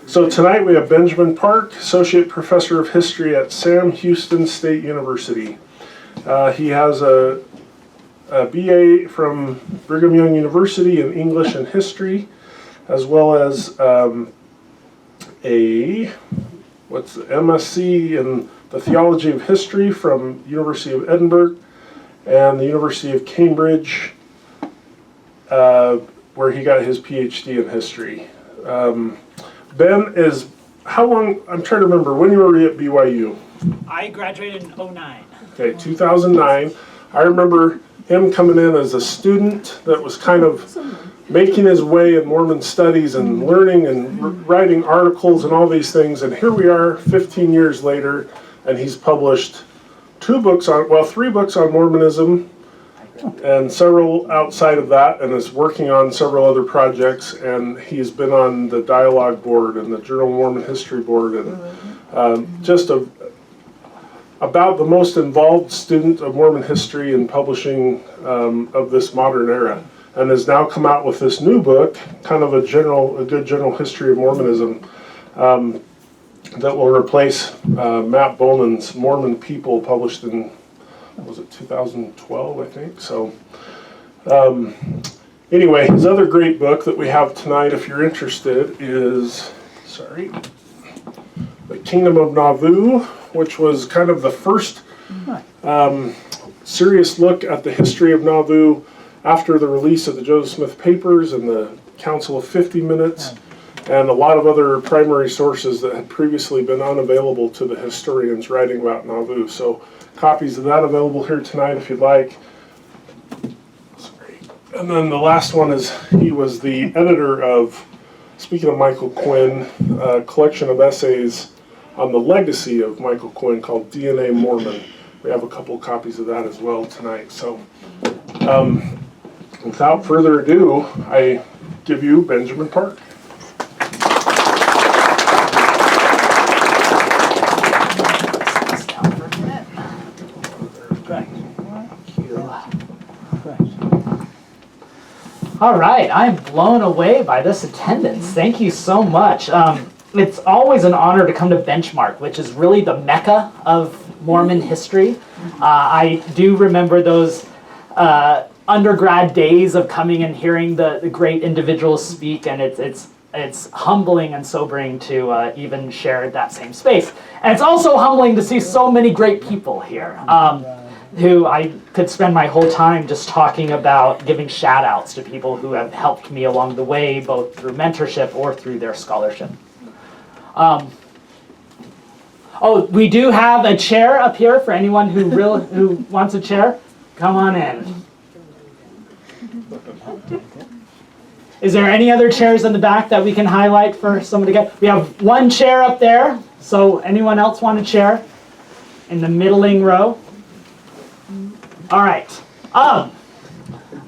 So tonight we have Benjamin Park, Associate Professor of History at Sam Houston State University. He has a BA from Brigham Young University in English and History, as well as a MSc in the Theology of History from University of Edinburgh and the University of Cambridge, where he got his PhD in history. Ben is, how long, I'm trying to remember, when you were at BYU? I graduated in 2009. Okay, 2009. I remember him coming in as a student that was kind of making his way in Mormon studies and learning and writing articles and all these things. And here we are 15 years later, and he's published three books on Mormonism and several outside of that, and is working on several other projects. And he's been on the Dialogue Board and the Journal of Mormon History Board, and just about the most involved student of Mormon history and publishing of this modern era, and has now come out with this new book, kind of a good general history of Mormonism, that will replace Matt Bowman's Mormon People, published in, was it 2012, I think. So anyway, his other great book that we have tonight, if you're interested, is, The Kingdom of Nauvoo, which was kind of the first serious look at the history of Nauvoo after the release of the Joseph Smith Papers and the Council of 50 Minutes, and a lot of other primary sources that had previously been unavailable to the historians writing about Nauvoo. So copies of that available here tonight if you'd like. And then the last one is, he was the editor of, speaking of Michael Quinn, a collection of essays on the legacy of Michael Quinn called DNA Mormon. We have a couple copies of that as well tonight. So without further ado, I give you Benjamin Park. All right, I'm blown away by this attendance. Thank you so much. It's always an honor to come to Benchmark, which is really the mecca of Mormon history. I do remember those undergrad days of coming and hearing the great individuals speak, and it's humbling and sobering to even share that same space. And it's also humbling to see so many great people here, who I could spend my whole time just talking about, giving shout outs to people who have helped me along the way, both through mentorship or through their scholarship. We do have a chair up here for anyone who wants a chair. Come on in. Is there any other chairs in the back that we can highlight for someone to get? We have one chair up there, so anyone else want a chair in the middling row? All right.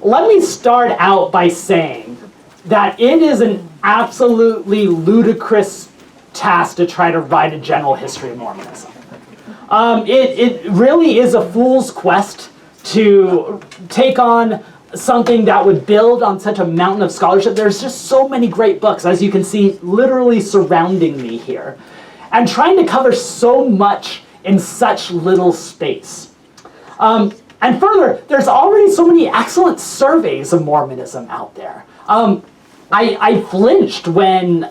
Let me start out by saying that it is an absolutely ludicrous task to try to write a general history of Mormonism. It really is a fool's quest to take on something that would build on such a mountain of scholarship. There's just so many great books, as you can see, literally surrounding me here. And trying to cover so much in such little space. And further, there's already so many excellent surveys of Mormonism out there. I flinched when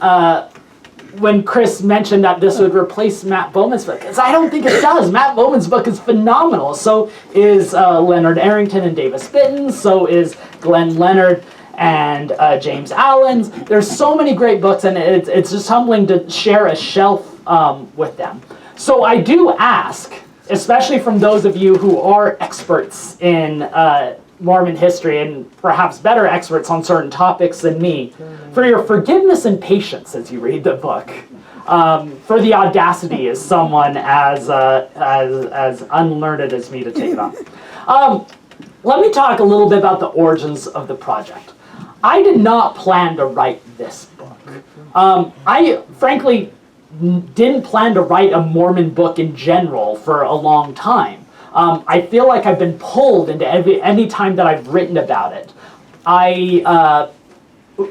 Chris mentioned that this would replace Matt Bowman's book, because I don't think it does. Matt Bowman's book is phenomenal. So is Leonard Arrington and Davis Bitten's. So is Glenn Leonard and James Allen's. There's so many great books, and it's just humbling to share a shelf with them. So I do ask, especially from those of you who are experts in Mormon history and perhaps better experts on certain topics than me, for your forgiveness and patience as you read the book, for the audacity as someone as unlearned as me to take it on. Let me talk a little bit about the origins of the project. I did not plan to write this book. I frankly didn't plan to write a Mormon book in general for a long time. I feel like I've been pulled into any time that I've written about it.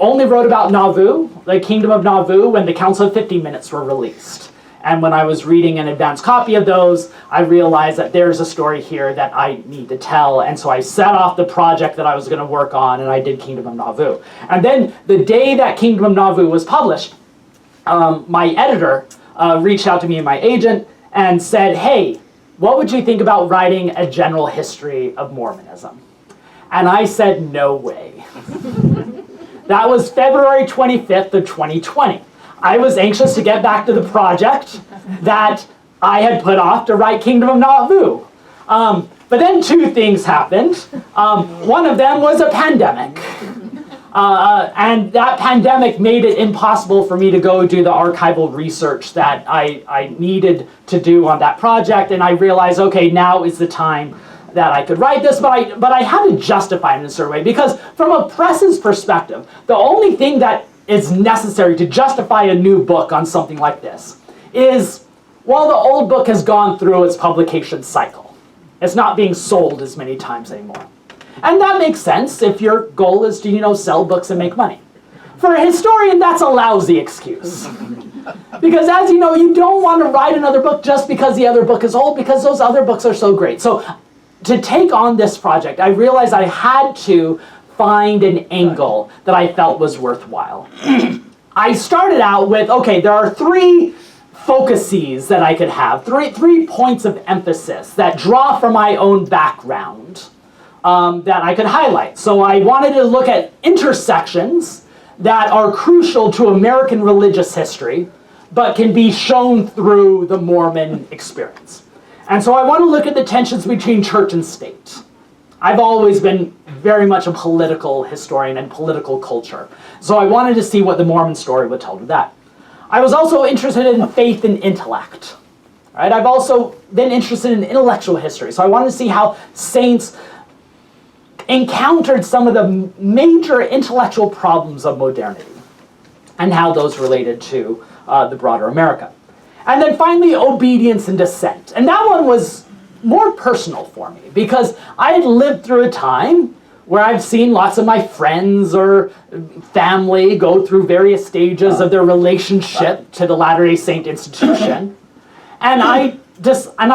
only wrote about Nauvoo, the Kingdom of Nauvoo, when the Council of 50 Minutes were released. And when I was reading an advanced copy of those, I realized that there's a story here that I need to tell. And so I set off the project that I was going to work on, and I did Kingdom of Nauvoo. And then the day that Kingdom of Nauvoo was published, my editor reached out to me and my agent and said, hey, what would you think about writing a general history of Mormonism? And I said, no way. That was February 25th of 2020. I was anxious to get back to the project that I had put off to write Kingdom of Nauvoo. But then two things happened. One of them was a pandemic. And that pandemic made it impossible for me to go do the archival research that I needed to do on that project. And I realized, okay, now is the time that I could write this, but I had to justify it in a certain way, because from a press's perspective, the only thing that is necessary to justify a new book on something like this is, well, the old book has gone through its publication cycle. It's not being sold as many times anymore. And that makes sense if your goal is to, sell books and make money. For a historian, that's a lousy excuse. Because as you know, you don't want to write another book just because the other book is old, because those other books are so great. So to take on this project, I realized I had to find an angle that I felt was worthwhile. I started out with, okay, there are three focuses that I could have, three points of emphasis that draw from my own background that I could highlight. So I wanted to look at intersections that are crucial to American religious history, but can be shown through the Mormon experience. And so I want to look at the tensions between church and state. I've always been very much a political historian and political culture. So I wanted to see what the Mormon story would tell to that. I was also interested in faith and intellect. Right? I've also been interested in intellectual history. So I wanted to see how saints encountered some of the major intellectual problems of modernity and how those related to the broader America. And then finally, obedience and dissent. And that one was more personal for me, because I had lived through a time where I've seen lots of my friends or family go through various stages of their relationship to the Latter-day Saint institution. And I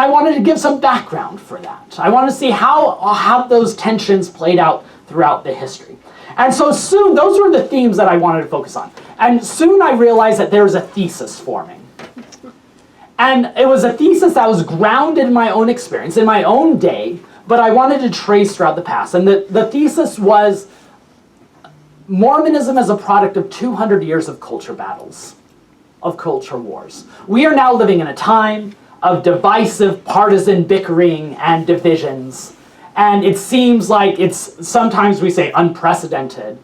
wanted to give some background for that. I wanted to see how those tensions played out throughout the history. And so soon, those were the themes that I wanted to focus on. And soon I realized that there was a thesis forming. And it was a thesis that was grounded in my own experience, in my own day, but I wanted to trace throughout the past. And the thesis was Mormonism as a product of 200 years of culture battles, of culture wars. We are now living in a time of divisive, partisan bickering and divisions. And it seems like sometimes we say unprecedented,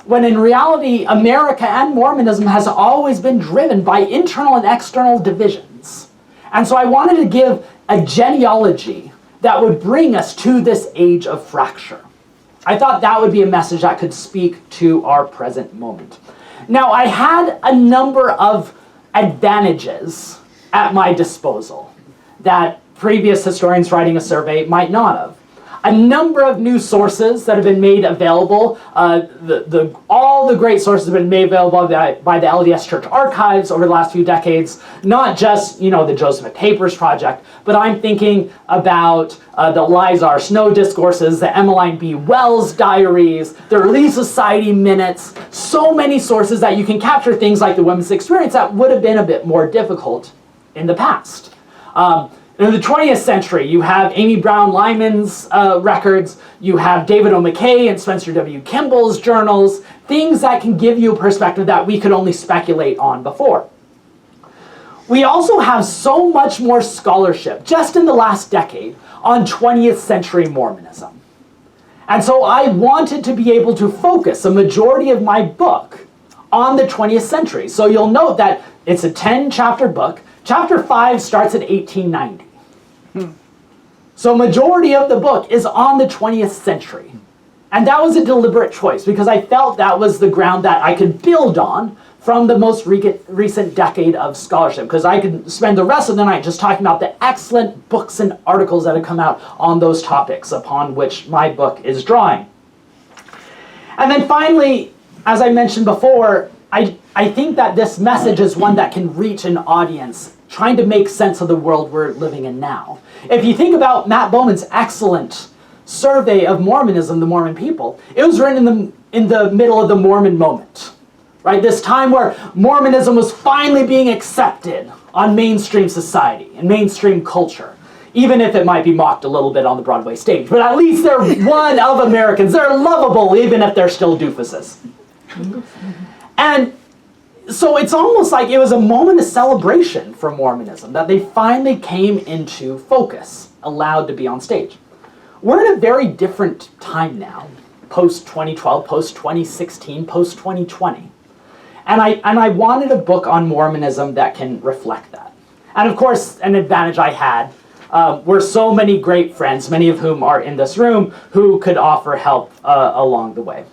when in reality, America and Mormonism has always been driven by internal and external divisions. And so I wanted to give a genealogy that would bring us to this age of fracture. I thought that would be a message that could speak to our present moment. Now, I had a number of advantages at my disposal that previous historians writing a survey might not have. A number of new sources that have been made available. All the great sources have been made available by the LDS Church Archives over the last few decades. Not just, the Joseph Papers Project, but I'm thinking about the Lizar Snow Discourses, the Emmeline B. Wells Diaries, the Relief Society Minutes. So many sources that you can capture things like the women's experience that would have been a bit more difficult in the past. In the 20th century, you have Amy Brown Lyman's records, you have David O. McKay and Spencer W. Kimball's journals, things that can give you a perspective that we could only speculate on before. We also have so much more scholarship, just in the last decade, on 20th century Mormonism. And so I wanted to be able to focus a majority of my book on the 20th century. So you'll note that it's a 10-chapter book. Chapter 5 starts at 1890. So majority of the book is on the 20th century. And that was a deliberate choice because I felt that was the ground that I could build on from the most recent decade of scholarship, because I could spend the rest of the night just talking about the excellent books and articles that have come out on those topics upon which my book is drawing. And then finally, as I mentioned before, I think that this message is one that can reach an audience trying to make sense of the world we're living in now. If you think about Matt Bowman's excellent survey of Mormonism, the Mormon people, it was written in the middle of the Mormon moment, right? This time where Mormonism was finally being accepted on mainstream society and mainstream culture, even if it might be mocked a little bit on the Broadway stage. But at least they're one of Americans. They're lovable, even if they're still doofuses. And so it's almost like it was a moment of celebration for Mormonism, that they finally came into focus, allowed to be on stage. We're in a very different time now, post-2012, post-2016, post-2020. And I wanted a book on Mormonism that can reflect that. And of course, an advantage I had were so many great friends, many of whom are in this room, who could offer help along the way.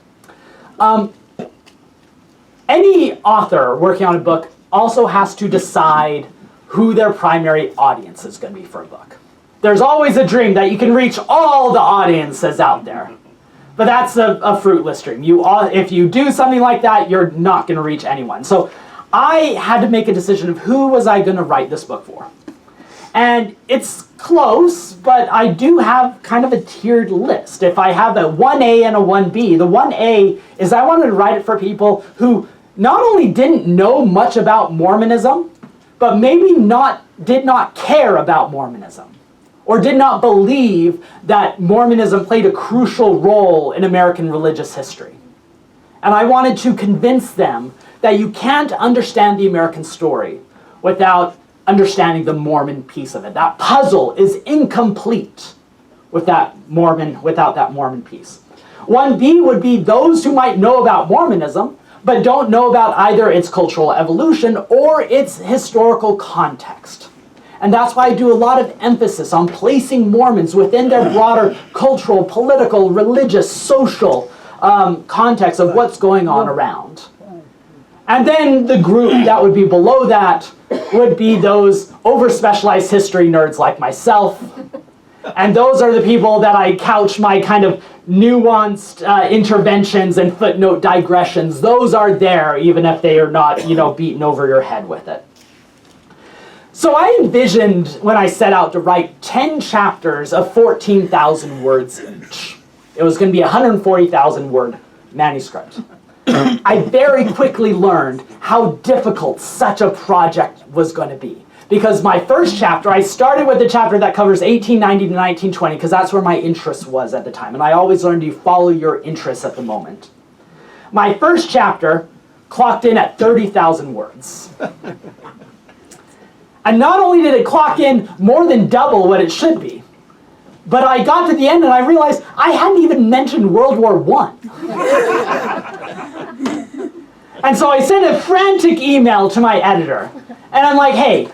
Any author working on a book also has to decide who their primary audience is going to be for a book. There's always a dream that you can reach all the audiences out there. But that's a fruitless dream. If you do something like that, you're not going to reach anyone. So I had to make a decision of who was I going to write this book for. And it's close, but I do have kind of a tiered list. If I have a 1A and a 1B, the 1A is I wanted to write it for people who not only didn't know much about Mormonism, but maybe did not care about Mormonism, or did not believe that Mormonism played a crucial role in American religious history. And I wanted to convince them that you can't understand the American story without understanding the Mormon piece of it. That puzzle is incomplete without that Mormon piece. 1B would be those who might know about Mormonism, but don't know about either its cultural evolution or its historical context. And that's why I do a lot of emphasis on placing Mormons within their broader cultural, political, religious, social context of what's going on around. And then the group that would be below that would be those over-specialized history nerds like myself. And those are the people that I couch my kind of nuanced interventions and footnote digressions. Those are there, even if they are not, beaten over your head with it. So I envisioned, when I set out to write 10 chapters of 14,000 words each. It was going to be a 140,000 word manuscript. I very quickly learned how difficult such a project was going to be. Because my first chapter, I started with the chapter that covers 1890 to 1920, because that's where my interest was at the time. And I always learned you follow your interests at the moment. My first chapter clocked in at 30,000 words. And not only did it clock in more than double what it should be, but I got to the end and I realized I hadn't even mentioned World War I. And so I sent a frantic email to my editor. And I'm like, hey,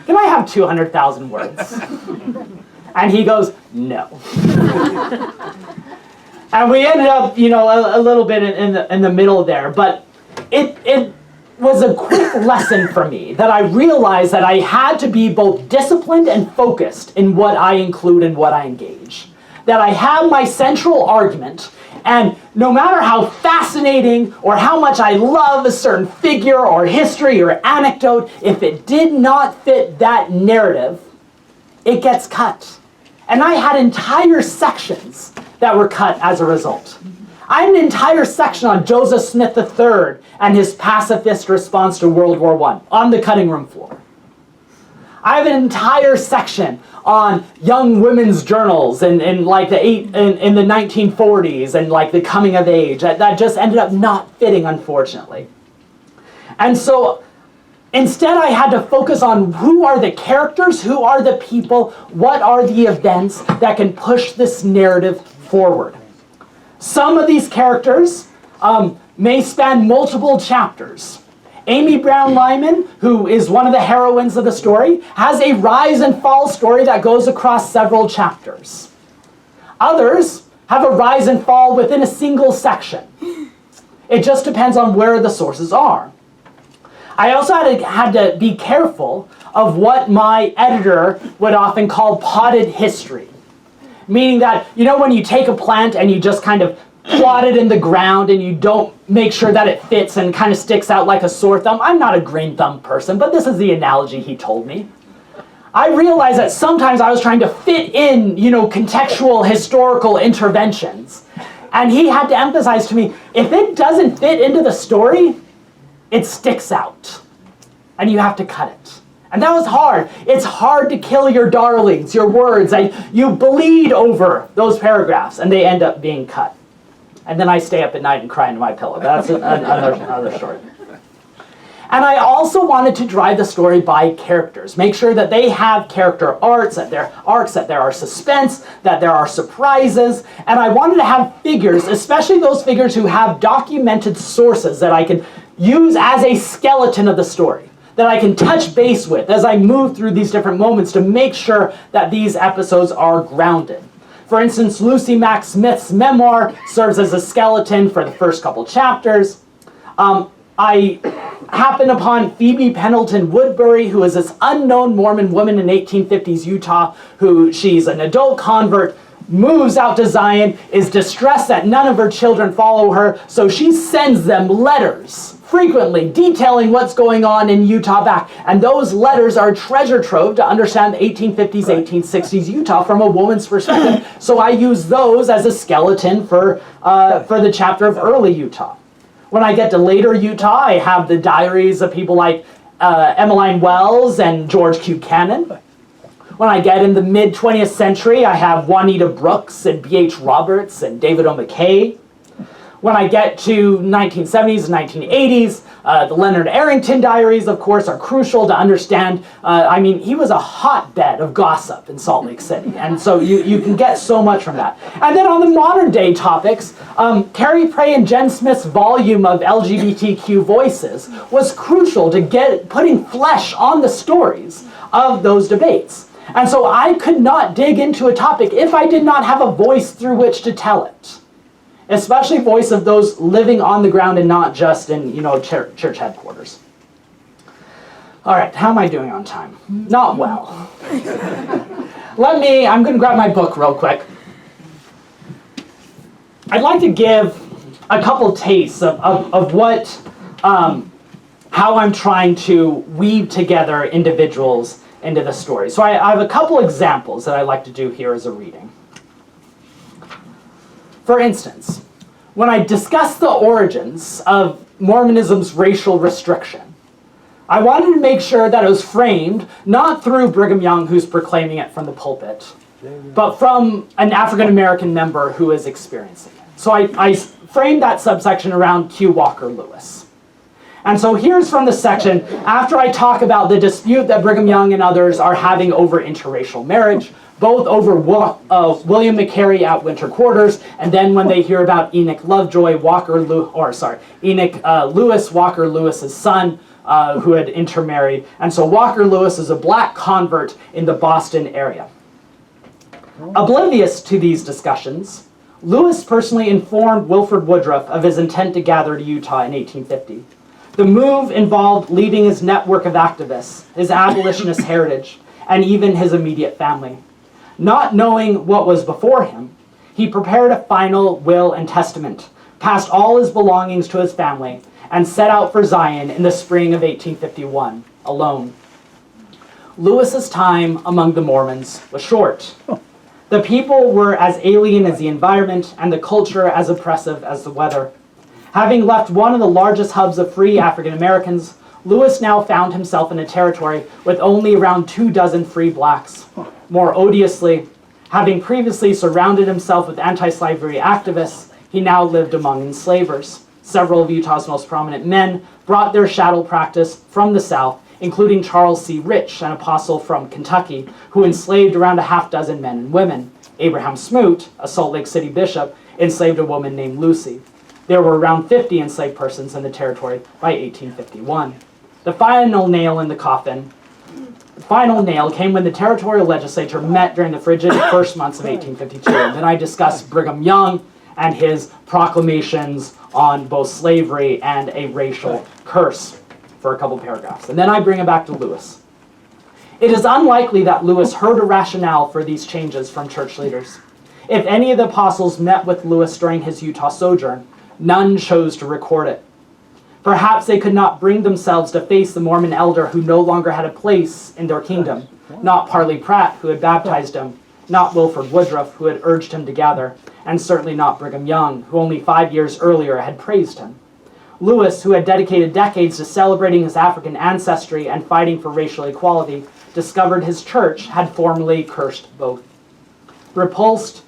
can I have 200,000 words? And he goes, no. And we ended up, a little bit in the middle there. But it was a quick lesson for me that I realized that I had to be both disciplined and focused in what I include and what I engage. That I have my central argument, and no matter how fascinating or how much I love a certain figure or history or anecdote, if it did not fit that narrative, it gets cut. And I had entire sections that were cut as a result. I had an entire section on Joseph Smith III and his pacifist response to World War I on the cutting room floor. I have an entire section on young women's journals in the 1940s and like the coming of age that just ended up not fitting, unfortunately. And so instead I had to focus on who are the characters, who are the people, what are the events that can push this narrative forward. Some of these characters may span multiple chapters. Amy Brown Lyman, who is one of the heroines of the story, has a rise and fall story that goes across several chapters. Others have a rise and fall within a single section. It just depends on where the sources are. I also had to be careful of what my editor would often call potted history. Meaning that, when you take a plant and you just kind of plotted in the ground and you don't make sure that it fits and kind of sticks out like a sore thumb. I'm not a green thumb person, but this is the analogy he told me. I realized that sometimes I was trying to fit in, contextual historical interventions. And he had to emphasize to me, if it doesn't fit into the story, it sticks out. And you have to cut it. And that was hard. It's hard to kill your darlings, your words. You bleed over those paragraphs, and they end up being cut. And then I stay up at night and cry into my pillow. That's another story. And I also wanted to drive the story by characters. Make sure that they have character arcs, that there are suspense, that there are surprises. And I wanted to have figures, especially those figures who have documented sources that I can use as a skeleton of the story, that I can touch base with as I move through these different moments to make sure that these episodes are grounded. For instance, Lucy Mack Smith's memoir serves as a skeleton for the first couple chapters. I happened upon Phoebe Pendleton Woodbury, who is this unknown Mormon woman in 1850s Utah, she's an adult convert, moves out to Zion, is distressed that none of her children follow her, so she sends them letters frequently detailing what's going on in Utah back. And those letters are a treasure trove to understand the 1850s, 1860s Utah from a woman's perspective. So I use those as a skeleton for the chapter of early Utah. When I get to later Utah, I have the diaries of people like Emmeline Wells and George Q. Cannon. When I get in the mid-20th century, I have Juanita Brooks and B.H. Roberts and David O. McKay. When I get to 1970s and 1980s, the Leonard Arrington diaries, of course, are crucial to understand. He was a hotbed of gossip in Salt Lake City, and so you can get so much from that. And then on the modern day topics, Carrie Prey and Jen Smith's volume of LGBTQ voices was crucial to putting flesh on the stories of those debates. And so I could not dig into a topic if I did not have a voice through which to tell it. Especially voice of those living on the ground and not just in, church headquarters. All right, how am I doing on time? Not well. I'm going to grab my book real quick. I'd like to give a couple tastes of what, how I'm trying to weave together individuals into the story. So I have a couple examples that I'd like to do here as a reading. For instance, when I discuss the origins of Mormonism's racial restriction, I wanted to make sure that it was framed not through Brigham Young, who's proclaiming it from the pulpit, but from an African American member who is experiencing it. So I framed that subsection around Q. Walker Lewis. And so here's from the section, after I talk about the dispute that Brigham Young and others are having over interracial marriage, both over William McCary at winter quarters, and then when they hear about Enoch Lovejoy, Enoch Lewis, Walker Lewis's son, who had intermarried. And so Walker Lewis is a black convert in the Boston area. Oblivious to these discussions, Lewis personally informed Wilford Woodruff of his intent to gather to Utah in 1850. The move involved leaving his network of activists, his abolitionist heritage, and even his immediate family. Not knowing what was before him, he prepared a final will and testament, passed all his belongings to his family, and set out for Zion in the spring of 1851, alone. Lewis's time among the Mormons was short. The people were as alien as the environment, and the culture as oppressive as the weather. Having left one of the largest hubs of free African Americans, Lewis now found himself in a territory with only around 24 free blacks. More odiously, having previously surrounded himself with anti-slavery activists, he now lived among enslavers. Several of Utah's most prominent men brought their chattel practice from the South, including Charles C. Rich, an apostle from Kentucky, who enslaved around a half dozen men and women. Abraham Smoot, a Salt Lake City bishop, enslaved a woman named Lucy. There were around 50 enslaved persons in the territory by 1851. The final nail in the coffin came when the territorial legislature met during the frigid first months of 1852. And then I discussed Brigham Young and his proclamations on both slavery and a racial curse for a couple paragraphs. And then I bring it back to Lewis. It is unlikely that Lewis heard a rationale for these changes from church leaders. If any of the apostles met with Lewis during his Utah sojourn, none chose to record it. Perhaps they could not bring themselves to face the Mormon elder who no longer had a place in their kingdom, not Parley Pratt, who had baptized him, not Wilford Woodruff, who had urged him to gather, and certainly not Brigham Young, who only 5 years earlier had praised him. Lewis, who had dedicated decades to celebrating his African ancestry and fighting for racial equality, discovered his church had formally cursed both. Repulsed,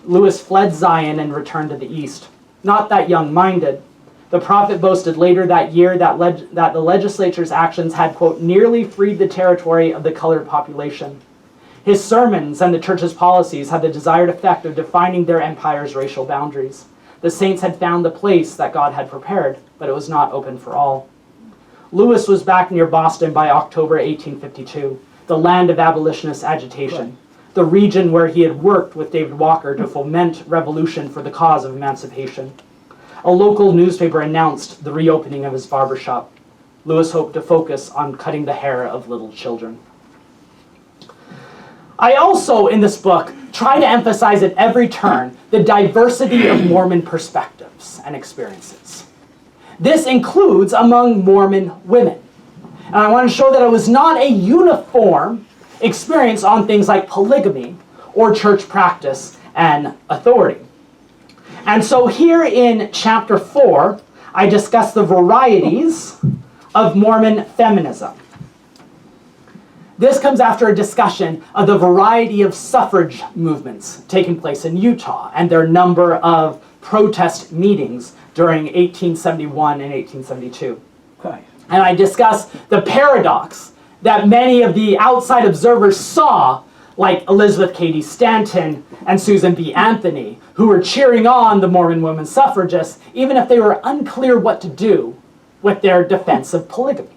Lewis fled Zion and returned to the east. Not that young-minded. The prophet boasted later that year that the legislature's actions had, quote, nearly freed the territory of the colored population. His sermons and the church's policies had the desired effect of defining their empire's racial boundaries. The saints had found the place that God had prepared, but it was not open for all. Lewis was back near Boston by October 1852, the land of abolitionist agitation, the region where he had worked with David Walker to foment revolution for the cause of emancipation. A local newspaper announced the reopening of his barbershop. Lewis hoped to focus on cutting the hair of little children. I also, in this book, try to emphasize at every turn the diversity of Mormon perspectives and experiences. This includes among Mormon women. And I want to show that it was not a uniform experience on things like polygamy or church practice and authority. And so here in chapter 4, I discuss the varieties of Mormon feminism. This comes after a discussion of the variety of suffrage movements taking place in Utah and their number of protest meetings during 1871 and 1872. Okay. And I discuss the paradox that many of the outside observers saw, like Elizabeth Cady Stanton and Susan B. Anthony, who were cheering on the Mormon women suffragists, even if they were unclear what to do with their defense of polygamy.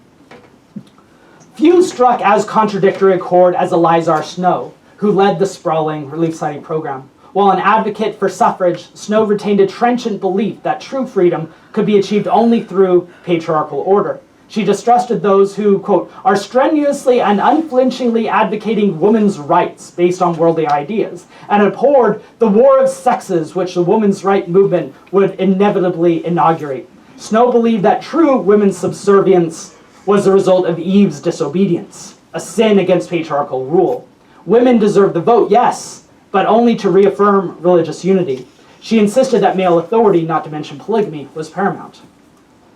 Few struck as contradictory a chord as Elizar Snow, who led the sprawling relief society program. While an advocate for suffrage, Snow retained a trenchant belief that true freedom could be achieved only through patriarchal order. She distrusted those who, quote, are strenuously and unflinchingly advocating women's rights based on worldly ideas, and abhorred the war of sexes which the women's right movement would inevitably inaugurate. Snow believed that true women's subservience was the result of Eve's disobedience, a sin against patriarchal rule. Women deserved the vote, yes, but only to reaffirm religious unity. She insisted that male authority, not to mention polygamy, was paramount.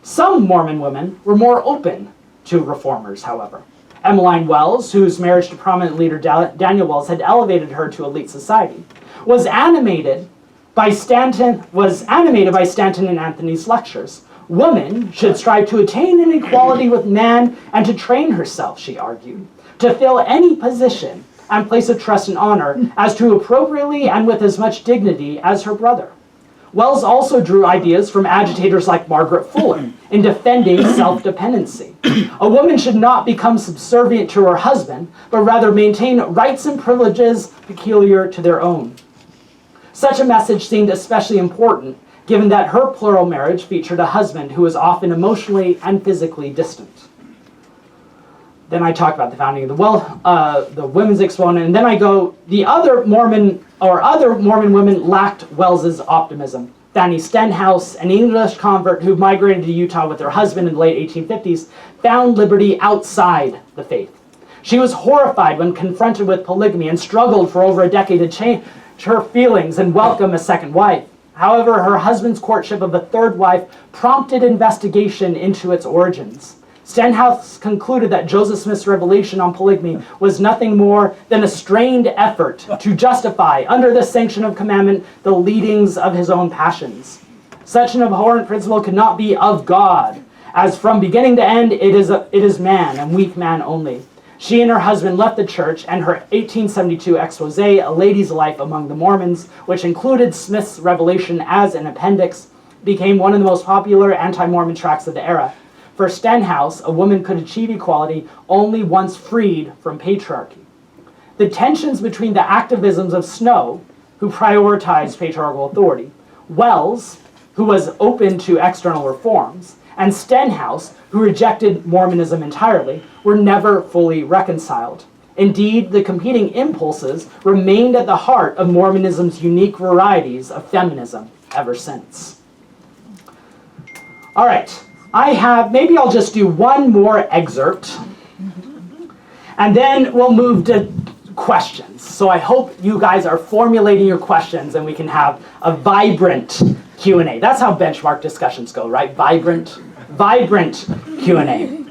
Some Mormon women were more open to reformers, however. Emmeline Wells, whose marriage to prominent leader Daniel Wells had elevated her to elite society, was animated by Stanton and Anthony's lectures. Woman should strive to attain an equality with man and to train herself, she argued, to fill any position and place of trust and honor as to appropriately and with as much dignity as her brother. Wells also drew ideas from agitators like Margaret Fuller in defending self-dependency. A woman should not become subservient to her husband, but rather maintain rights and privileges peculiar to their own. Such a message seemed especially important, given that her plural marriage featured a husband who was often emotionally and physically distant. Then I talk about the founding of the women's exponent, and then I go, the other Mormon women lacked Wells's optimism. Fanny Stenhouse, an English convert who migrated to Utah with her husband in the late 1850s, found liberty outside the faith. She was horrified when confronted with polygamy and struggled for over a decade to change her feelings and welcome a second wife. However, her husband's courtship of a third wife prompted investigation into its origins. Stenhouse concluded that Joseph Smith's revelation on polygamy was nothing more than a strained effort to justify, under the sanction of commandment, the leadings of his own passions. Such an abhorrent principle could not be of God, as from beginning to end it is man, and weak man only. She and her husband left the church, and her 1872 expose, A Lady's Life Among the Mormons, which included Smith's revelation as an appendix, became one of the most popular anti-Mormon tracts of the era. For Stenhouse, a woman could achieve equality only once freed from patriarchy. The tensions between the activisms of Snow, who prioritized patriarchal authority, Wells, who was open to external reforms, and Stenhouse, who rejected Mormonism entirely, were never fully reconciled. Indeed, the competing impulses remained at the heart of Mormonism's unique varieties of feminism ever since. All right, maybe I'll just do one more excerpt, and then we'll move to questions. So I hope you guys are formulating your questions and we can have a vibrant Q&A. That's how benchmark discussions go, right? Vibrant Q&A.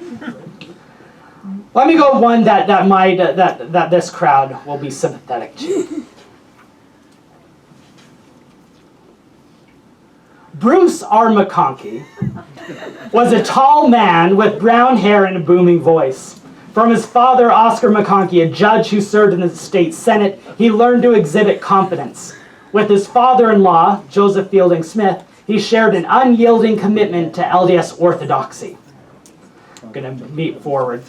Let me go one that this crowd will be sympathetic to. Bruce R. McConkie was a tall man with brown hair and a booming voice. From his father, Oscar McConkie, a judge who served in the state senate, he learned to exhibit confidence. With his father-in-law, Joseph Fielding Smith, he shared an unyielding commitment to LDS orthodoxy. I'm going to meet forward.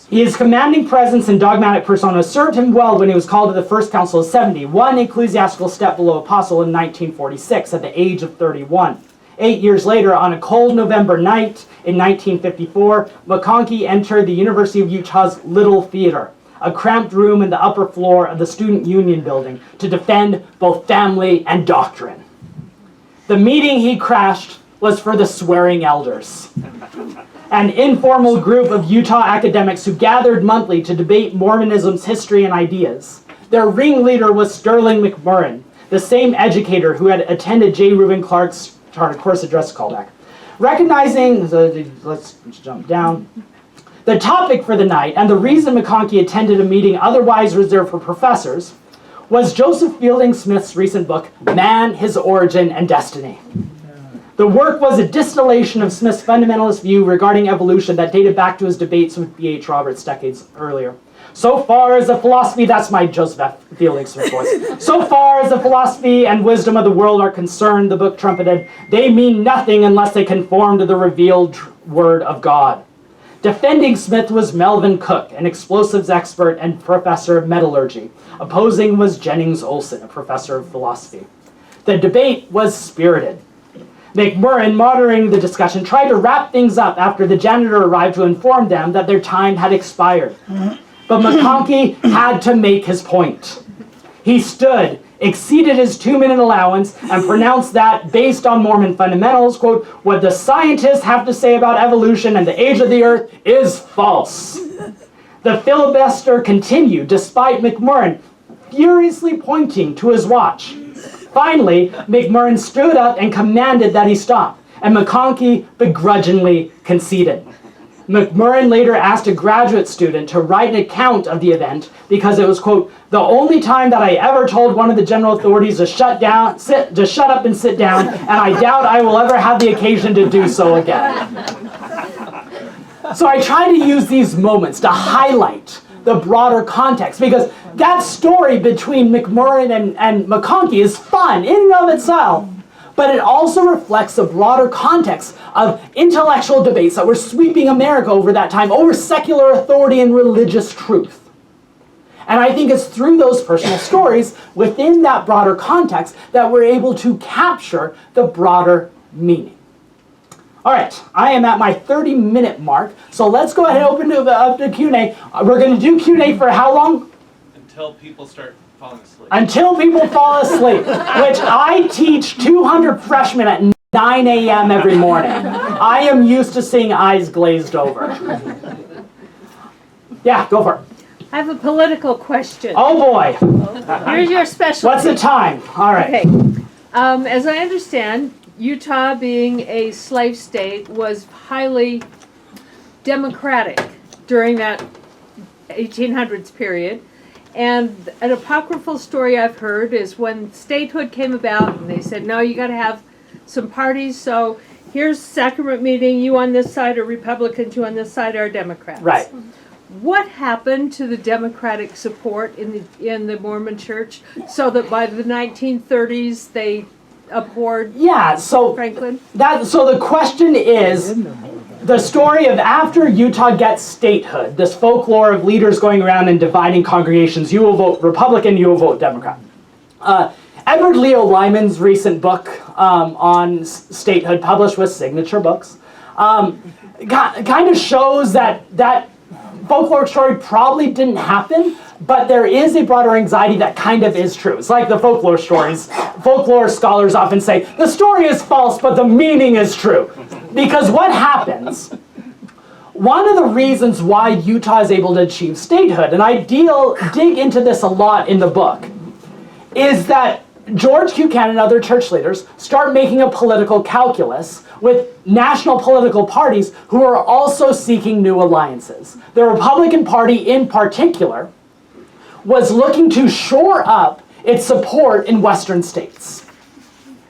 His commanding presence and dogmatic persona served him well when he was called to the First Council of 70, one ecclesiastical step below apostle in 1946 at the age of 31. 8 years later, on a cold November night in 1954, McConkie entered the University of Utah's Little Theater, a cramped room in the upper floor of the Student Union building, to defend both family and doctrine. The meeting he crashed was for the swearing elders, an informal group of Utah academics who gathered monthly to debate Mormonism's history and ideas. Their ringleader was Sterling McMurrin, the same educator who had attended J. Reuben Clark's Charter Course Address callback. Recognizing, let's jump down, the topic for the night and the reason McConkie attended a meeting otherwise reserved for professors was Joseph Fielding Smith's recent book, Man, His Origin, and Destiny. The work was a distillation of Smith's fundamentalist view regarding evolution that dated back to his debates with B.H. Roberts decades earlier. So far as the philosophy, that's my Joseph Fielding Smith voice. So far as the philosophy and wisdom of the world are concerned, the book trumpeted, they mean nothing unless they conform to the revealed word of God. Defending Smith was Melvin Cook, an explosives expert and professor of metallurgy. Opposing was Jennings Olson, a professor of philosophy. The debate was spirited. McMurrin, moderating the discussion, tried to wrap things up after the janitor arrived to inform them that their time had expired. But McConkie had to make his point. He stood, exceeded his 2-minute allowance, and pronounced that, based on Mormon fundamentals, quote, what the scientists have to say about evolution and the age of the earth is false. The filibuster continued, despite McMurrin furiously pointing to his watch. Finally, McMurrin stood up and commanded that he stop, and McConkie begrudgingly conceded. McMurrin later asked a graduate student to write an account of the event because it was, quote, the only time that I ever told one of the general authorities to shut up and sit down, and I doubt I will ever have the occasion to do so again. So I try to use these moments to highlight the broader context, because that story between McMurrin and McConkie is fun in and of itself, but it also reflects the broader context of intellectual debates that were sweeping America over that time, over secular authority and religious truth. And I think it's through those personal stories within that broader context that we're able to capture the broader meaning. All right, I am at my 30-minute mark, so let's go ahead and open up to Q&A. We're going to do Q&A for how long? Until people start falling asleep. Until people fall asleep, which I teach 200 freshmen at 9 a.m. every morning. I am used to seeing eyes glazed over. Yeah, go for it. I have a political question. Oh boy. Here's your specialty. What's the time? All right. Okay. As I understand, Utah, being a slave state, was highly democratic during that 1800s period. And an apocryphal story I've heard is when statehood came about, and they said, no, you got to have some parties. So here's sacrament meeting. You on this side are Republicans. You on this side are Democrats. Right. What happened to the Democratic support in the Mormon Church so that by the 1930s they abhorred Franklin? So the question is, the story of after Utah gets statehood, this folklore of leaders going around and dividing congregations, you will vote Republican, you will vote Democrat. Edward Leo Lyman's recent book on statehood, published with Signature Books, kind of shows that folklore story probably didn't happen, but there is a broader anxiety that kind of is true. It's like the folklore stories. Folklore scholars often say, the story is false, but the meaning is true. Because what happens, one of the reasons why Utah is able to achieve statehood, and I dig into this a lot in the book, is that George Buchanan and other church leaders start making a political calculus with national political parties who are also seeking new alliances. The Republican Party in particular was looking to shore up its support in Western states.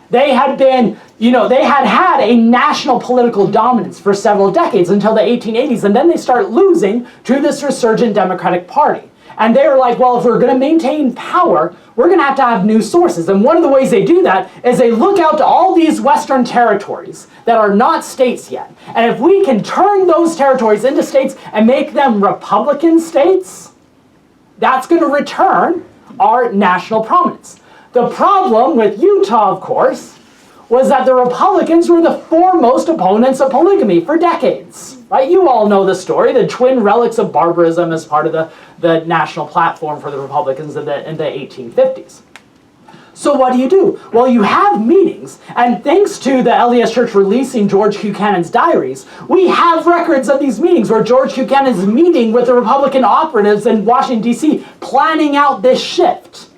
They had been, they had had a national political dominance for several decades until the 1880s, and then they start losing to this resurgent Democratic Party. And they were like, well, if we're going to maintain power, we're going to have new sources. And one of the ways they do that is they look out to all these Western territories that are not states yet. And if we can turn those territories into states and make them Republican states, that's going to return our national prominence. The problem with Utah, of course, was that the Republicans were the foremost opponents of polygamy for decades. Right? You all know the story, the twin relics of barbarism as part of the national platform for the Republicans in the 1850s. So what do? Well, you have meetings, and thanks to the LDS Church releasing George Buchanan's diaries, we have records of these meetings where George Buchanan is meeting with the Republican operatives in Washington, D.C., planning out this shift.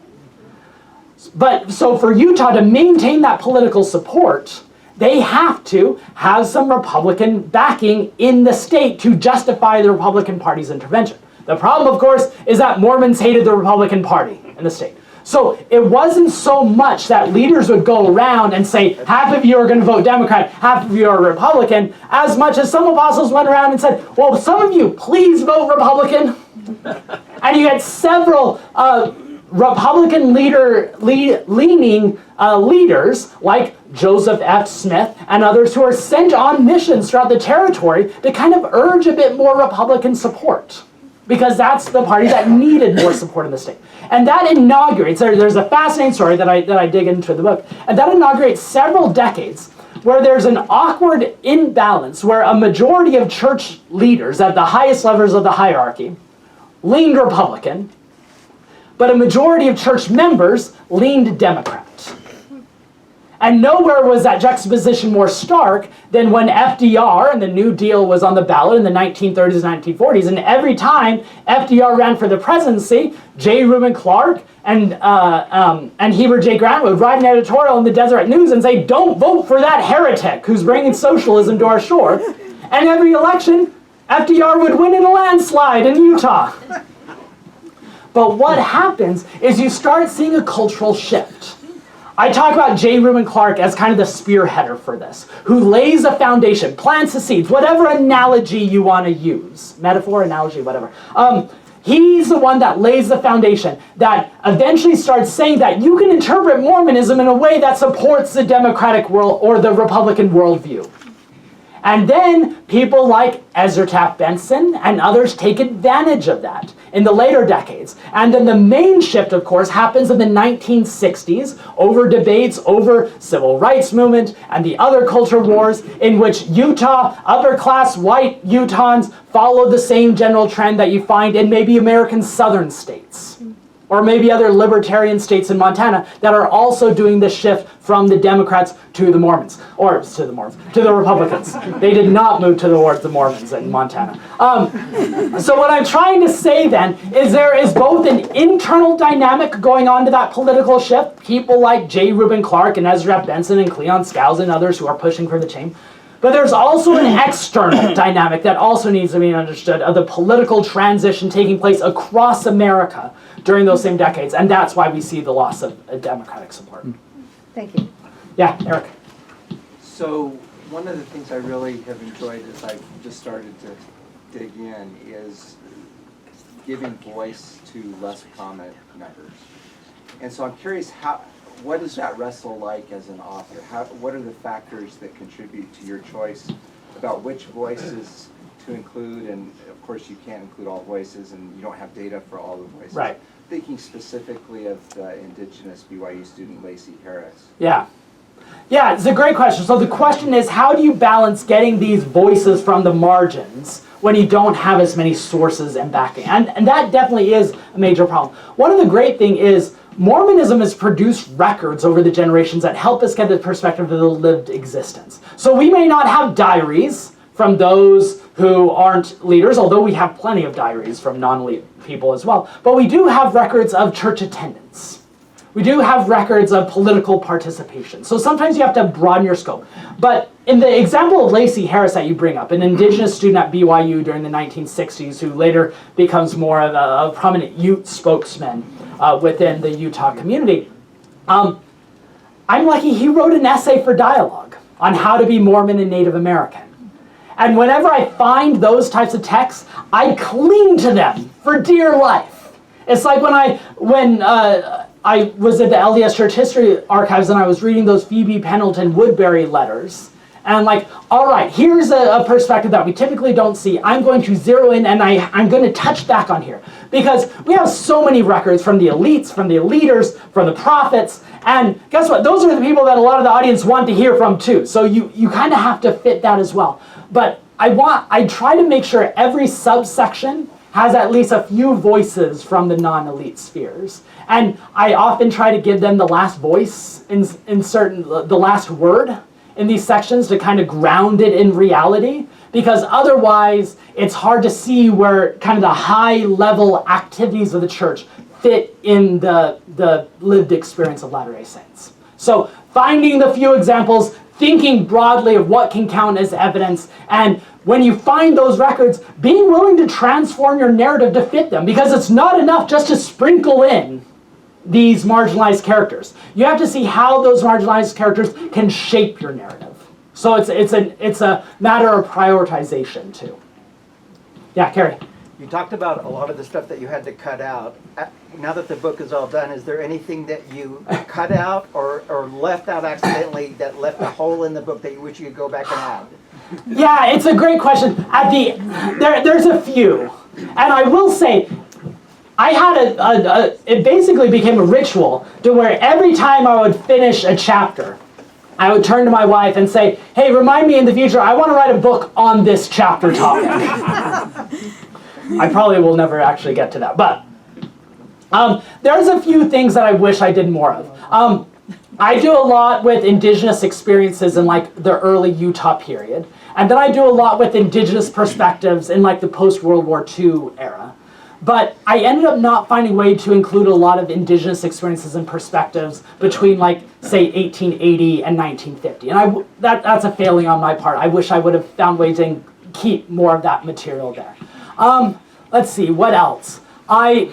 But so for Utah to maintain that political support, they have to have some Republican backing in the state to justify the Republican Party's intervention. The problem, of course, is that Mormons hated the Republican Party in the state. So it wasn't so much that leaders would go around and say, half of you are going to vote Democrat, half of you are Republican, as much as some apostles went around and said, well, some of you, please vote Republican. And you had several Republican leaning leaders like Joseph F. Smith and others who are sent on missions throughout the territory to kind of urge a bit more Republican support, because that's the party that needed more support in the state. And that inaugurates, there's a fascinating story that I dig into in the book, and that inaugurates several decades where there's an awkward imbalance where a majority of church leaders at the highest levels of the hierarchy leaned Republican, but a majority of church members leaned Democrat. And nowhere was that juxtaposition more stark than when FDR and the New Deal was on the ballot in the 1930s and 1940s. And every time FDR ran for the presidency, J. Reuben Clark and Heber J. Grant would write an editorial in the Deseret News and say, don't vote for that heretic who's bringing socialism to our shore. And every election, FDR would win in a landslide in Utah. But what happens is you start seeing a cultural shift. I talk about J. Reuben Clark as kind of the spearheader for this, who lays a foundation, plants the seeds, whatever analogy you want to use, metaphor, analogy, whatever. He's the one that lays the foundation that eventually starts saying that you can interpret Mormonism in a way that supports the Democratic world or the Republican worldview. And then people like Ezra Taft Benson and others take advantage of that in the later decades. And then the main shift, of course, happens in the 1960s over debates over civil rights movement and the other culture wars in which Utah, upper-class white Utahns followed the same general trend that you find in maybe American southern states. Or maybe other libertarian states in Montana that are also doing this shift from the Democrats to the Mormons, or to the Republicans. They did not move towards the Mormons in Montana. So what I'm trying to say then is there is both an internal dynamic going on to that political shift, people like J. Reuben Clark and Ezra Benson and Cleon Skousen and others who are pushing for the change. But there's also an external dynamic that also needs to be understood of the political transition taking place across America during those same decades. And that's why we see the loss of Democratic support. Thank you. Yeah, Eric. So one of the things I really have enjoyed as I've just started to dig in is giving voice to less prominent members. And so I'm curious, what does that wrestle like as an author? What are the factors that contribute to your choice about which voices to include? And of course you can't include all voices and you don't have data for all the voices. Right. Thinking specifically of the Indigenous BYU student Lacey Harris. Yeah, it's a great question. So the question is, how do you balance getting these voices from the margins when you don't have as many sources and backing. And that definitely is a major problem. One of the great things is Mormonism has produced records over the generations that help us get the perspective of the lived existence. So we may not have diaries from those who aren't leaders, although we have plenty of diaries from non-lead people as well. But we do have records of church attendance. We do have records of political participation. So sometimes you have to broaden your scope. But in the example of Lacey Harris that you bring up, an Indigenous student at BYU during the 1960s who later becomes more of a prominent Ute spokesman within the Utah community, I'm lucky he wrote an essay for Dialogue on how to be Mormon and Native American. And whenever I find those types of texts, I cling to them for dear life. It's like when I was at the LDS Church History Archives and I was reading those Phoebe Pendleton Woodbury letters. And I'm like, all right, here's a perspective that we typically don't see. I'm going to zero in and I'm going to touch back on here. Because we have so many records from the elites, from the leaders, from the prophets. And guess what? Those are the people that a lot of the audience want to hear from too. So you kind of have to fit that as well. But I try to make sure every subsection has at least a few voices from the non-elite spheres. And I often try to give them the last voice the last word in these sections to kind of ground it in reality, because otherwise it's hard to see where kind of the high-level activities of the church fit in the lived experience of Latter-day Saints. So finding the few examples, thinking broadly of what can count as evidence, and when you find those records, being willing to transform your narrative to fit them, because it's not enough just to sprinkle in these marginalized characters. You have to see how those marginalized characters can shape your narrative. So it's a matter of prioritization too. Yeah, Carrie. You talked about a lot of the stuff that you had to cut out. Now that the book is all done, is there anything that you cut out or left out accidentally that left a hole in the book that you wish you could go back and add? Yeah, it's a great question. There's a few. And I will say, I had it basically became a ritual to where every time I would finish a chapter, I would turn to my wife and say, hey, remind me in the future, I want to write a book on this chapter topic. I probably will never actually get to that, but there's a few things that I wish I did more of. I do a lot with Indigenous experiences in like the early Utah period, and then I do a lot with Indigenous perspectives in like the post-World War II era. But I ended up not finding a way to include a lot of Indigenous experiences and perspectives between like, say, 1880 and 1950. And that's a failing on my part. I wish I would have found ways to keep more of that material there. Let's see, what else? I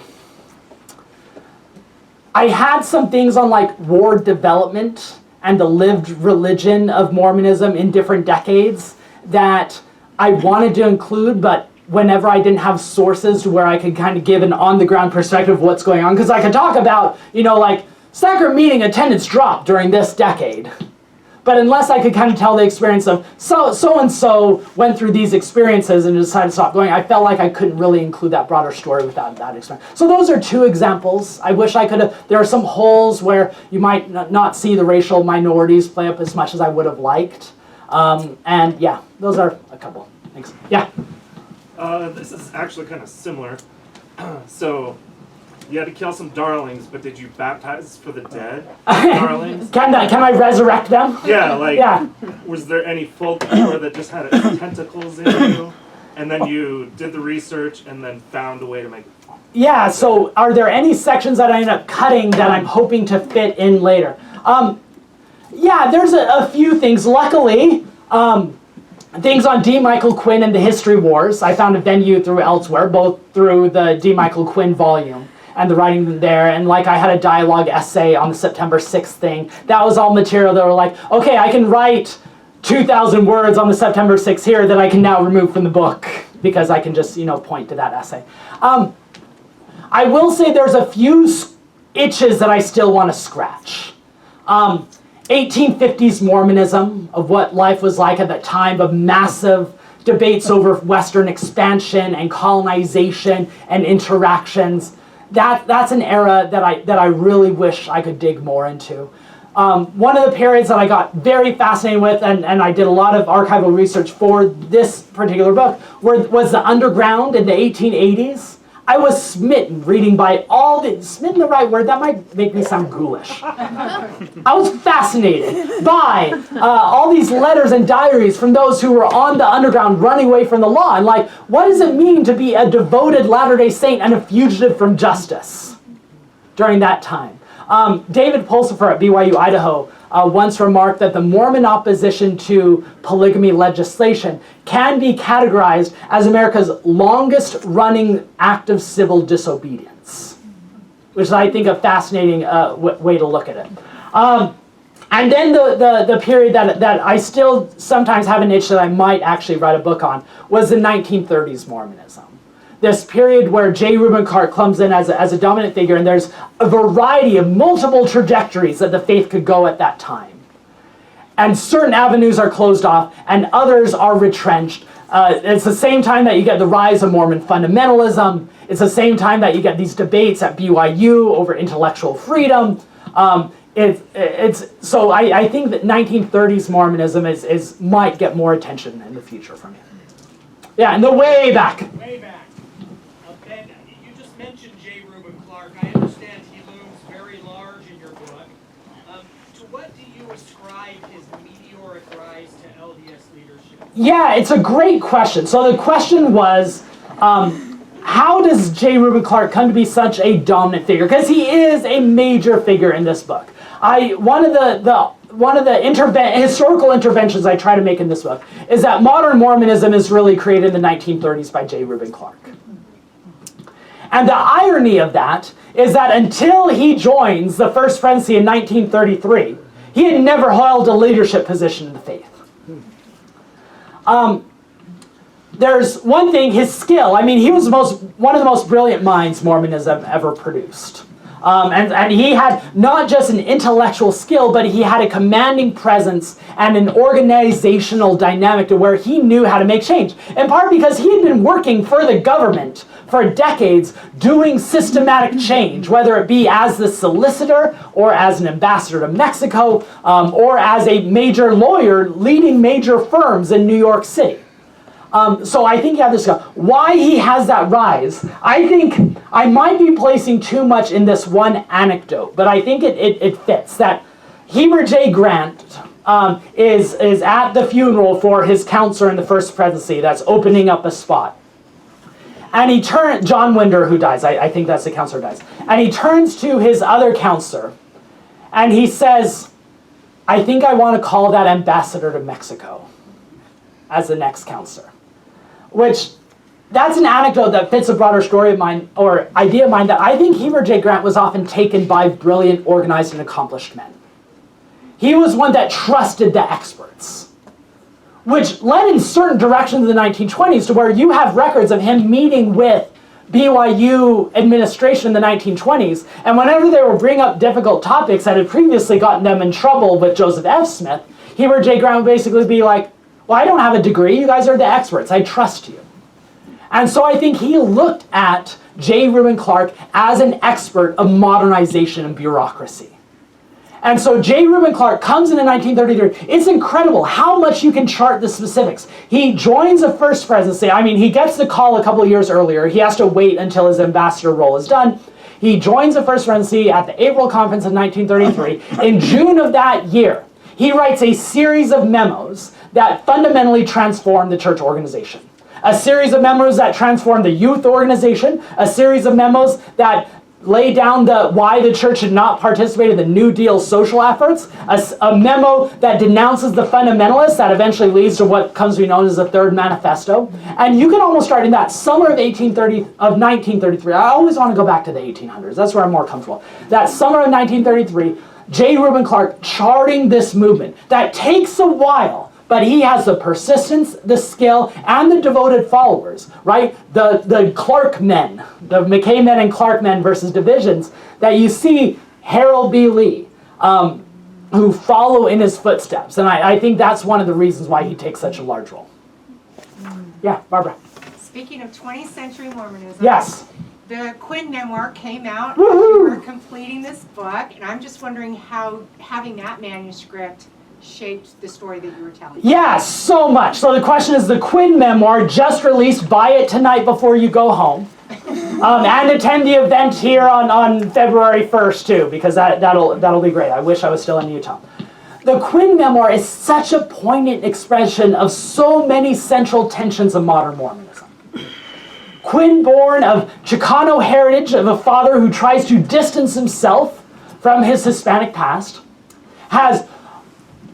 had some things on like ward development and the lived religion of Mormonism in different decades that I wanted to include, but whenever I didn't have sources to where I could kind of give an on-the-ground perspective of what's going on, because I could talk about, like, sacrament meeting attendance dropped during this decade. But unless I could kind of tell the experience of so-and-so went through these experiences and decided to stop going, I felt like I couldn't really include that broader story without that experience. So those are two examples. I wish I could have, there are some holes where you might not see the racial minorities play up as much as I would have liked. And yeah, those are a couple. Thanks. Yeah? This is actually kind of similar. So, you had to kill some darlings, but did you baptize for the dead darlings? Can I resurrect them? Yeah, like, yeah. Was there any folklore that just had tentacles in you? And then you did the research and then found a way to make it? Yeah, so are there any sections that I end up cutting that I'm hoping to fit in later? Yeah, there's a few things. Luckily, things on D. Michael Quinn and the History Wars, I found a venue through elsewhere, both through the D. Michael Quinn volume and the writing there, and like I had a dialogue essay on the September 6th thing. That was all material that were like, okay, I can write 2,000 words on the September 6th here that I can now remove from the book because I can just, point to that essay. I will say there's a few itches that I still want to scratch. 1850s Mormonism, of what life was like at that time of massive debates over Western expansion and colonization and interactions. That's an era that I really wish I could dig more into. One of the periods that I got very fascinated with, and I did a lot of archival research for this particular book, was the underground in the 1880s. I was smitten reading by smitten the right word, that might make me sound ghoulish. I was fascinated by all these letters and diaries from those who were on the underground running away from the law. And like, what does it mean to be a devoted Latter-day Saint and a fugitive from justice during that time? David Pulsifer at BYU, Idaho, once remarked that the Mormon opposition to polygamy legislation can be categorized as America's longest running act of civil disobedience, which is, I think, a fascinating way to look at it. And then the period that I still sometimes have an itch that I might actually write a book on was the 1930s Mormonism. This period where J. Reuben Clark comes in as a dominant figure, and there's a variety of multiple trajectories that the faith could go at that time. And certain avenues are closed off, and others are retrenched. It's the same time that you get the rise of Mormon fundamentalism. It's the same time that you get these debates at BYU over intellectual freedom. So I think that 1930s Mormonism might get more attention in the future from it. Yeah, in the way back. Way back. Ben, you just mentioned J. Reuben Clark. I understand he looms very large in your book. To what do you ascribe his meteoric rise to LDS leadership? Yeah, it's a great question. So the question was, how does J. Reuben Clark come to be such a dominant figure? Because he is a major figure in this book. One of the historical interventions I try to make in this book is that modern Mormonism is really created in the 1930s by J. Reuben Clark. And the irony of that is that until he joins the First Presidency in 1933, he had never held a leadership position in the faith. There's one thing, his skill. I mean, he was one of the most brilliant minds Mormonism ever produced. And he had not just an intellectual skill, but he had a commanding presence and an organizational dynamic to where he knew how to make change. In part because he had been working for the government for decades doing systematic change, whether it be as the solicitor or as an ambassador to Mexico or as a major lawyer leading major firms in New York City. So I think you have this guy. Why he has that rise, I think I might be placing too much in this one anecdote, but I think it fits. That Heber J. Grant is at the funeral for his counselor in the First Presidency that's opening up a spot. And he turns, John Winder, who dies, I think that's the counselor dies, and he turns to his other counselor, and he says, I think I want to call that ambassador to Mexico as the next counselor. Which, that's an anecdote that fits a broader story of mine, or idea of mine, that I think Heber J. Grant was often taken by brilliant, organized, and accomplished men. He was one that trusted the experts, which led in certain directions in the 1920s to where you have records of him meeting with BYU administration in the 1920s, and whenever they would bring up difficult topics that had previously gotten them in trouble with Joseph F. Smith, Heber J. Grant would basically be like, well, I don't have a degree, you guys are the experts, I trust you. And so I think he looked at J. Reuben Clark as an expert of modernization and bureaucracy. And so J. Reuben Clark comes in 1933. It's incredible how much you can chart the specifics. He joins the First Presidency. I mean, he gets the call a couple of years earlier. He has to wait until his ambassador role is done. He joins the First Presidency at the April Conference of 1933. In June of that year, he writes a series of memos that fundamentally transform the church organization. A series of memos that transform the youth organization, a series of memos that lay down why the church should not participate in the New Deal social efforts, a memo that denounces the fundamentalists that eventually leads to what comes to be known as the Third Manifesto. And you can almost start in that summer of 1933. I always want to go back to the 1800s. That's where I'm more comfortable. That summer of 1933, J. Reuben Clark charting this movement that takes a while, but he has the persistence, the skill, and the devoted followers, right? The Clark men, the McKay men and Clark men versus divisions that you see Harold B. Lee, who follow in his footsteps. And I think that's one of the reasons why he takes such a large role. Yeah, Barbara. Speaking of 20th century Mormonism, Yes. the Quinn memoir came out. You were completing this book, and I'm just wondering how having that manuscript shaped the story that you were telling. Yeah, so much. So the question is the Quinn memoir, just released. Buy it tonight before you go home. And attend the event here on February 1st too, because that'll be great. I wish I was still in Utah. The Quinn memoir is such a poignant expression of so many central tensions of modern Mormonism. Quinn, born of Chicano heritage, of a father who tries to distance himself from his Hispanic past,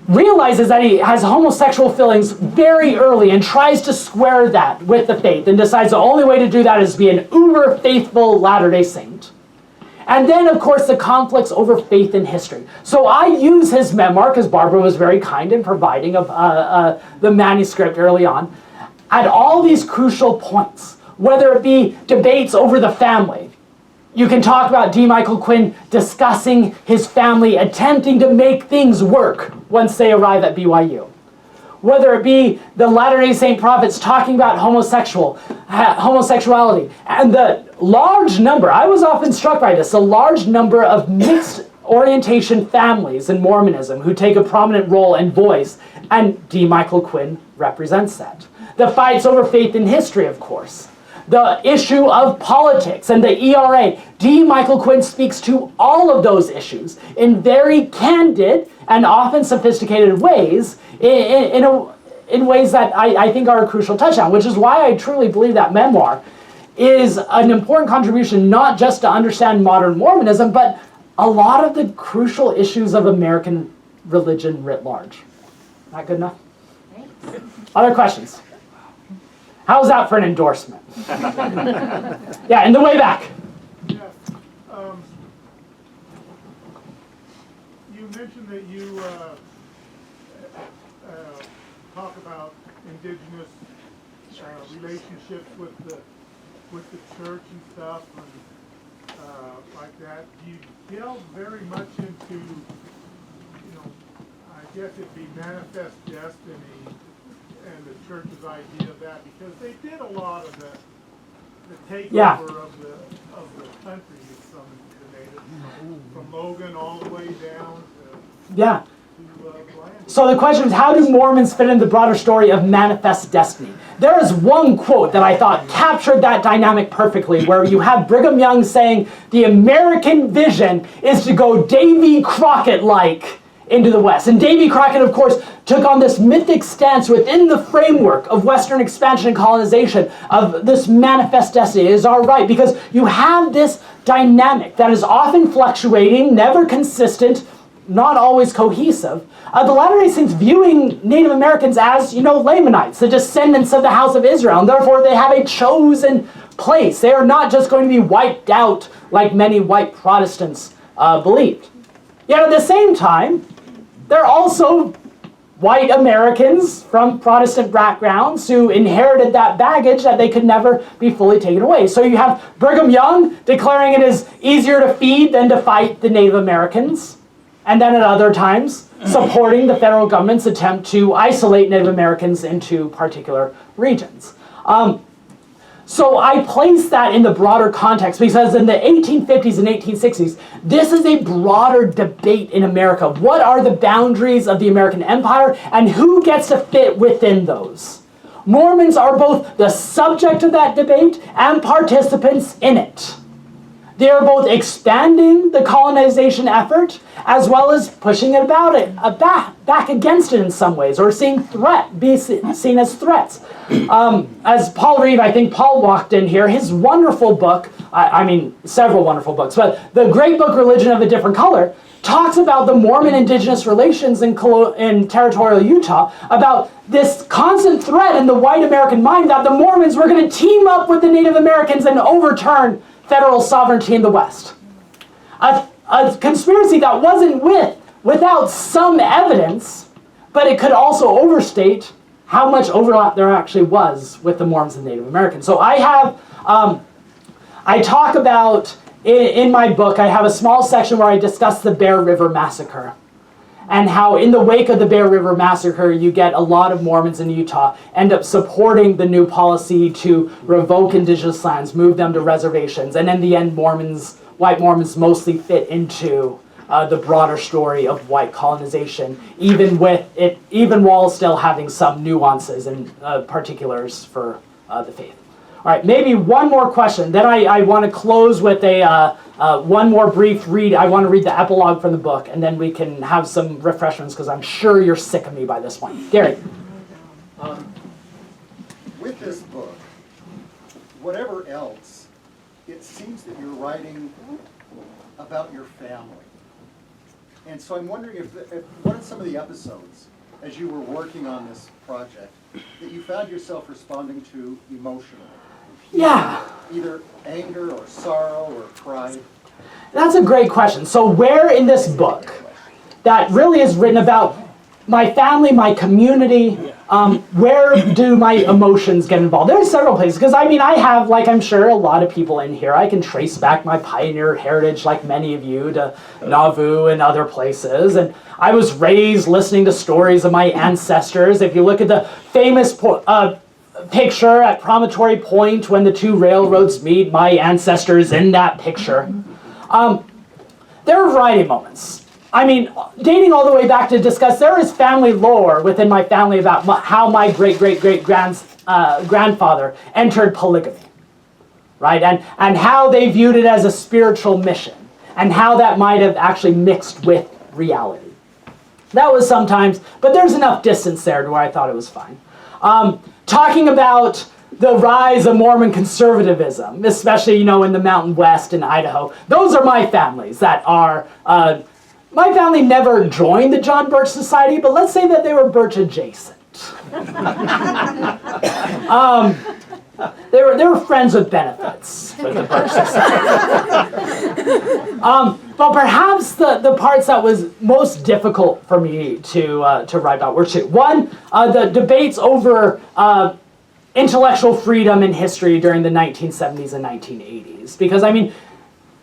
realizes that he has homosexual feelings very early and tries to square that with the faith and decides the only way to do that is to be an uber faithful Latter-day Saint. And then, of course, the conflicts over faith and history. So I use his memoir, because Barbara was very kind in providing the manuscript early on, at all these crucial points, whether it be debates over the family. You can talk about D. Michael Quinn discussing his family, attempting to make things work once they arrive at BYU. Whether it be the Latter-day Saint prophets talking about homosexuality, and the large number, I was often struck by this, the large number of mixed orientation families in Mormonism who take a prominent role and voice, and D. Michael Quinn represents that. The fights over faith and history, of course. The issue of politics and the ERA. D. Michael Quinn speaks to all of those issues in very candid and often sophisticated ways, in ways that I think are a crucial touchdown, which is why I truly believe that memoir is an important contribution not just to understand modern Mormonism, but a lot of the crucial issues of American religion writ large. Not good enough? Thanks. Other questions? How's that for an endorsement? Yeah, in the way back. Yes. You mentioned that you talk about Indigenous relationships with the church and stuff, and like that. Do you delve very much into, I guess it'd be manifest destiny and the church's idea of that, because they did a lot of the takeover of the country from the natives, from Logan all the way down to Yeah. Bland. So the question is, how do Mormons fit in the broader story of manifest destiny? There is one quote that I thought captured that dynamic perfectly, where you have Brigham Young saying, the American vision is to go Davy Crockett-like into the West. And Davy Crockett, of course, took on this mythic stance within the framework of Western expansion and colonization, of this manifest destiny. It is our right, because you have this dynamic that is often fluctuating, never consistent, not always cohesive. The Latter-day Saints viewing Native Americans as, Lamanites, the descendants of the house of Israel, and therefore they have a chosen place. They are not just going to be wiped out like many white Protestants believed. Yet at the same time, they're also white Americans from Protestant backgrounds who inherited that baggage that they could never be fully taken away. So you have Brigham Young declaring it is easier to feed than to fight the Native Americans, and then at other times supporting the federal government's attempt to isolate Native Americans into particular regions. So I place that in the broader context, because in the 1850s and 1860s, this is a broader debate in America. What are the boundaries of the American empire, and who gets to fit within those? Mormons are both the subject of that debate and participants in it. They are both expanding the colonization effort as well as pushing it back against it in some ways, or seen as threats. As Paul Reeve, I think Paul walked in here, his wonderful book, several wonderful books, but the great book, Religion of a Different Color, talks about the Mormon indigenous relations in territorial Utah, about this constant threat in the white American mind that the Mormons were going to team up with the Native Americans and overturn federal sovereignty in the West. A conspiracy that wasn't without some evidence, but it could also overstate how much overlap there actually was with the Mormons and Native Americans. So I talk about, in my book, I have a small section where I discuss the Bear River Massacre. and how in the wake of the Bear River Massacre, you get a lot of Mormons in Utah end up supporting the new policy to revoke indigenous lands, move them to reservations, and in the end, white Mormons mostly fit into the broader story of white colonization, even while still having some nuances and particulars for the faith. All right, maybe one more question. Then I want to close with one more brief read. I want to read the epilogue from the book, and then we can have some refreshments, because I'm sure you're sick of me by this point. Gary. With this book, whatever else, it seems that you're writing about your family. And so I'm wondering if what are some of the episodes, as you were working on this project, that you found yourself responding to emotionally? Yeah. Either anger or sorrow or pride? That's a great question. So where in this book that really is written about my family, my community, where do my emotions get involved? There's several places, because I mean, I have, like I'm sure a lot of people in here, I can trace back my pioneer heritage, like many of you, to Nauvoo and other places. And I was raised listening to stories of my ancestors. If you look at the famous picture at Promontory Point when the two railroads meet, my ancestors in that picture. There are a variety of moments. I mean, dating all the way back to discuss, there is family lore within my family about how my great-great-great-grandfather entered polygamy, right? And how they viewed it as a spiritual mission, and how that might have actually mixed with reality. That was sometimes, but there's enough distance there to where I thought it was fine. Talking about the rise of Mormon conservatism, especially, in the Mountain West and Idaho. Those are my families that are, my family never joined the John Birch Society, but let's say that they were Birch adjacent. They were friends with benefits with the Birch Society. But perhaps the parts that was most difficult for me to write about were two. One, the debates over intellectual freedom in history during the 1970s and 1980s. Because, I mean,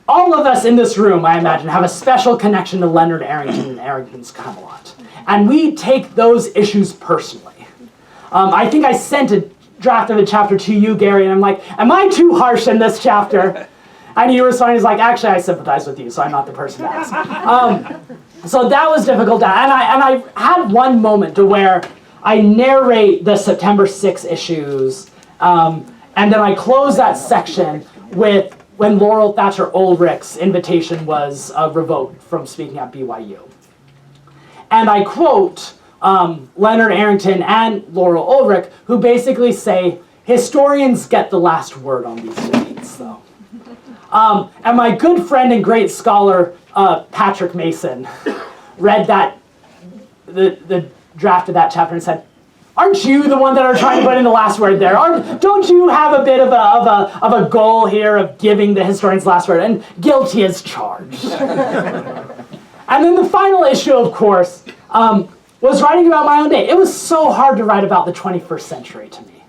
all of us in this room, I imagine, have a special connection to Leonard Arrington and Arrington's Camelot. And we take those issues personally. I think I sent a draft of a chapter to you, Gary, and I'm like, am I too harsh in this chapter? And he responded, he's like, actually, I sympathize with you, so I'm not the person to ask. So that was difficult. And I had one moment to where I narrate the September 6 issues, and then I close that section with when Laurel Thatcher Ulrich's invitation was revoked from speaking at BYU. And I quote Leonard Arrington and Laurel Ulrich, who basically say, historians get the last word on these debates, though. And my good friend and great scholar, Patrick Mason, read the draft of that chapter and said, aren't you the one that are trying to put in the last word there? Don't you have a bit of a goal here of giving the historians the last word? And guilty as charged. And then the final issue, of course, was writing about my own day. It was so hard to write about the 21st century to me.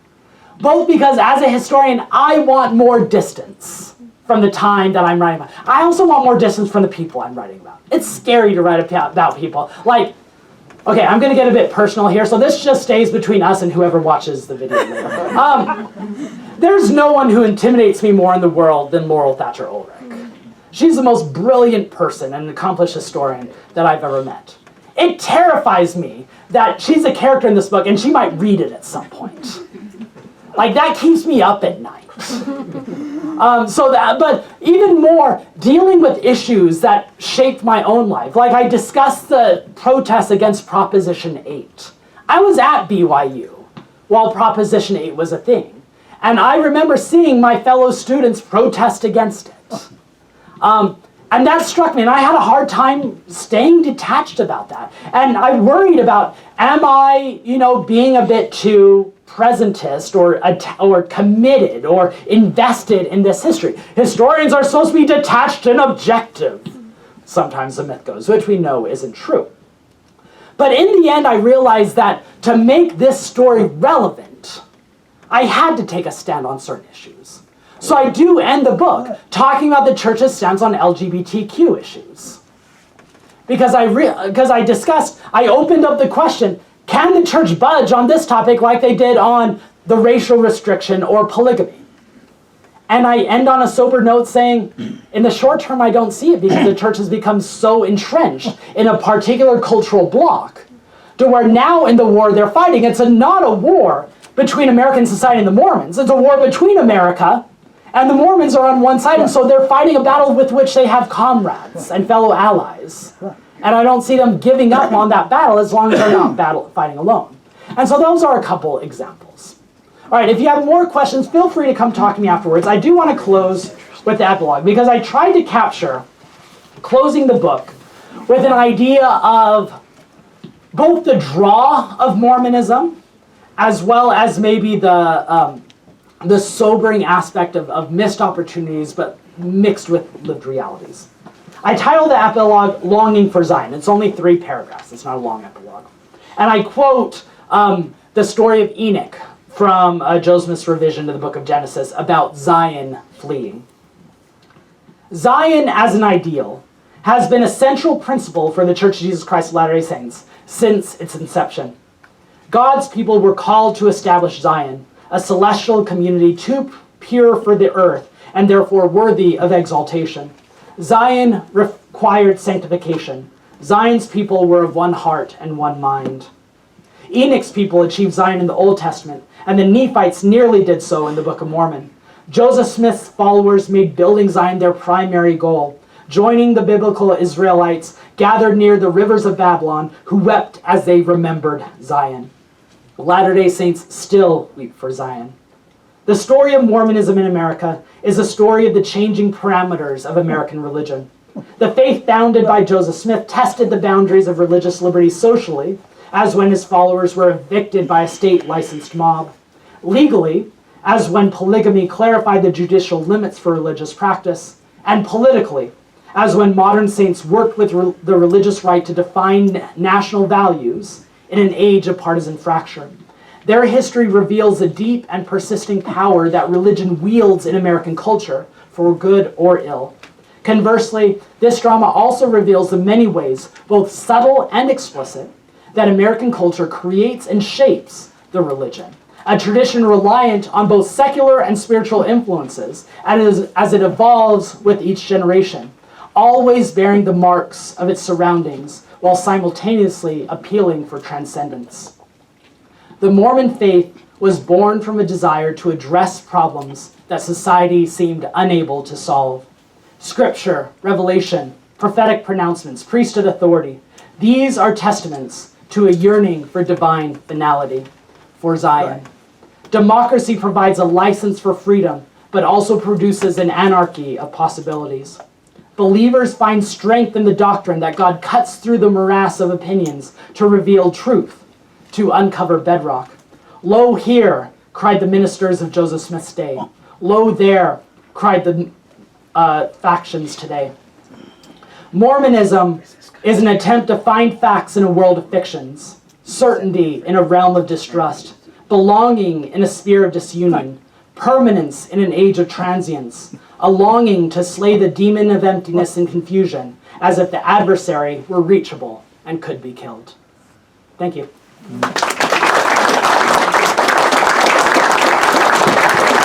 Both because as a historian, I want more distance from the time that I'm writing about. I also want more distance from the people I'm writing about. It's scary to write about people. Like, okay, I'm going to get a bit personal here, so this just stays between us and whoever watches the video later. There's no one who intimidates me more in the world than Laurel Thatcher Ulrich. She's the most brilliant person and accomplished historian that I've ever met. It terrifies me that she's a character in this book and she might read it at some point. Like, that keeps me up at night. But even more, dealing with issues that shaped my own life. Like, I discussed the protests against Proposition 8. I was at BYU while Proposition 8 was a thing. And I remember seeing my fellow students protest against it. And that struck me, and I had a hard time staying detached about that. And I worried about, am I, being a bit too presentist or committed or invested in this history? Historians are supposed to be detached and objective. Sometimes the myth goes, which we know isn't true. But in the end, I realized that to make this story relevant, I had to take a stand on certain issues. So I do end the book talking about the church's stance on LGBTQ issues. because I opened up the question, can the church budge on this topic like they did on the racial restriction or polygamy? And I end on a sober note saying, in the short term, I don't see it because the church has become so entrenched in a particular cultural bloc to where now in the war they're fighting, it's not a war between American society and the Mormons. It's a war between America and the Mormons are on one side, and so they're fighting a battle with which they have comrades and fellow allies. And I don't see them giving up on that battle as long as they're not fighting alone. And so those are a couple examples. All right, if you have more questions, feel free to come talk to me afterwards. I do want to close with the epilogue because I tried to capture, closing the book, with an idea of both the draw of Mormonism as well as maybe the sobering aspect of missed opportunities but mixed with lived realities. I titled the epilogue Longing for Zion. It's only 3 paragraphs. It's not a long epilogue. And I quote the story of Enoch from Joe Smith's revision to the book of Genesis about Zion fleeing. Zion as an ideal has been a central principle for the Church of Jesus Christ of Latter-day Saints since its inception. God's people were called to establish Zion, a celestial community too pure for the earth and therefore worthy of exaltation. Zion required sanctification. Zion's people were of one heart and one mind. Enoch's people achieved Zion in the Old Testament, and the Nephites nearly did so in the Book of Mormon. Joseph Smith's followers made building Zion their primary goal, joining the biblical Israelites gathered near the rivers of Babylon who wept as they remembered Zion. Latter-day Saints still weep for Zion. The story of Mormonism in America is a story of the changing parameters of American religion. The faith founded by Joseph Smith tested the boundaries of religious liberty socially, as when his followers were evicted by a state-licensed mob. Legally, as when polygamy clarified the judicial limits for religious practice. And politically, as when modern saints worked with the religious right to define national values in an age of partisan fracture. Their history reveals the deep and persisting power that religion wields in American culture, for good or ill. Conversely, this drama also reveals the many ways, both subtle and explicit, that American culture creates and shapes the religion, a tradition reliant on both secular and spiritual influences as it evolves with each generation, always bearing the marks of its surroundings while simultaneously appealing for transcendence. The Mormon faith was born from a desire to address problems that society seemed unable to solve. Scripture, revelation, prophetic pronouncements, priesthood authority, these are testaments to a yearning for divine finality, for Zion. Democracy provides a license for freedom, but also produces an anarchy of possibilities. Believers find strength in the doctrine that God cuts through the morass of opinions to reveal truth, to uncover bedrock. Lo here, cried the ministers of Joseph Smith's day. Lo there, cried the factions today. Mormonism is an attempt to find facts in a world of fictions, certainty in a realm of distrust, belonging in a sphere of disunion, permanence in an age of transience, a longing to slay the demon of emptiness and confusion, as if the adversary were reachable and could be killed. Thank you.